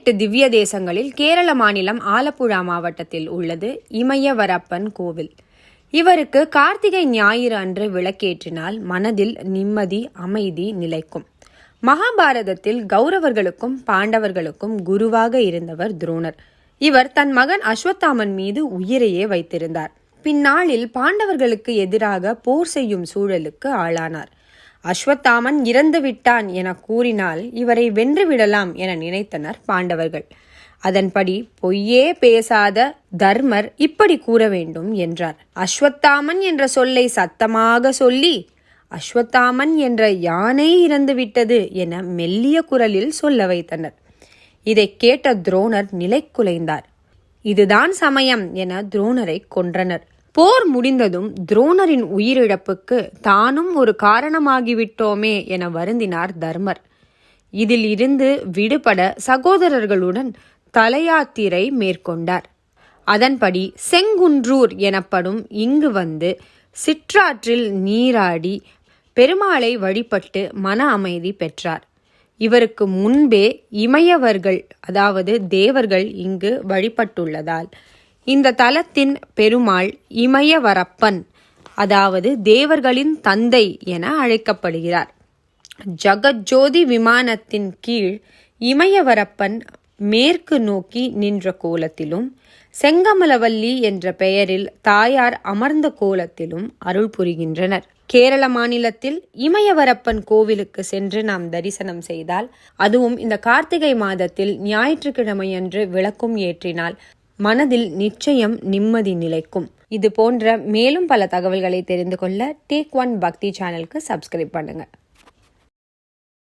28 திவ்ய தேசங்களில் கேரள மாநிலம் ஆலப்புழா மாவட்டத்தில் உள்ளது இமயவரப்பன் கோவில். இவருக்கு கார்த்திகை ஞாயிறு அன்று விளக்கேற்றினால் மனதில் நிம்மதி, அமைதி நிலைக்கும். மகாபாரதத்தில் கௌரவர்களுக்கும் பாண்டவர்களுக்கும் குருவாக இருந்தவர் துரோணர். இவர் தன் மகன் அஸ்வத்தாமன் மீது உயிரையே வைத்திருந்தார். பின்னாளில் பாண்டவர்களுக்கு எதிராக போர் செய்யும் சூழலுக்கு ஆளானார். அஸ்வத்தாமன் இறந்து விட்டான் என கூறினால் இவரை வென்றுவிடலாம் என நினைத்தனர் பாண்டவர்கள். அதன்படி பொய்யே பேசாத தர்மர் இப்படி கூற வேண்டும் என்றார். அஸ்வத்தாமன் என்ற சொல்லை சத்தமாக சொல்லி அஸ்வத்தாமன் என்ற யானை இறந்து விட்டது என மெல்லிய குரலில் சொல்ல வைத்தனர். இதை கேட்ட துரோணர் நிலை குலைந்தார். இதுதான் சமயம் என துரோணரை கொன்றனர். போர் முடிந்ததும் துரோணரின் உயிரிழப்புக்கு தானும் ஒரு காரணமாகிவிட்டோமே என வருந்தினார் தர்மர். இதில் இருந்து விடுபட சகோதரர்களுடன் தலையாத்திரை மேற்கொண்டார். அதன்படி செங்குன்றூர் எனப்படும் இங்கு வந்து சிற்றாற்றில் நீராடி பெருமாளை வழிபட்டு மன அமைதி பெற்றார். இவருக்கு முன்பே இமயவர்கள் அதாவது தேவர்கள் இங்கு வழிபட்டுள்ளதால் இந்த தலத்தின் பெருமாள் இமயவரப்பன் அதாவது தேவர்களின் தந்தை என அழைக்கப்படுகிறார். ஜகஜோதி விமானத்தின் கீழ் இமயவரப்பன் மேற்கு நோக்கி நின்ற கோலத்திலும் செங்கமலவல்லி என்ற பெயரில் தாயார் அமர்ந்த கோலத்திலும் அருள் புரிகின்றனர். கேரள மாநிலத்தில் இமயவரப்பன் கோவிலுக்கு சென்று நாம் தரிசனம் செய்தால், அதுவும் இந்த கார்த்திகை மாதத்தில் ஞாயிற்றுக்கிழமையன்று விளக்கும் ஏற்றினால் மனதில் நிச்சயம் நிம்மதி நிலைக்கும். இது போன்ற மேலும் பல தகவல்களை தெரிந்து கொள்ள டேக் ஒன் பக்தி சேனலுக்கு சப்ஸ்கிரைப் பண்ணுங்க.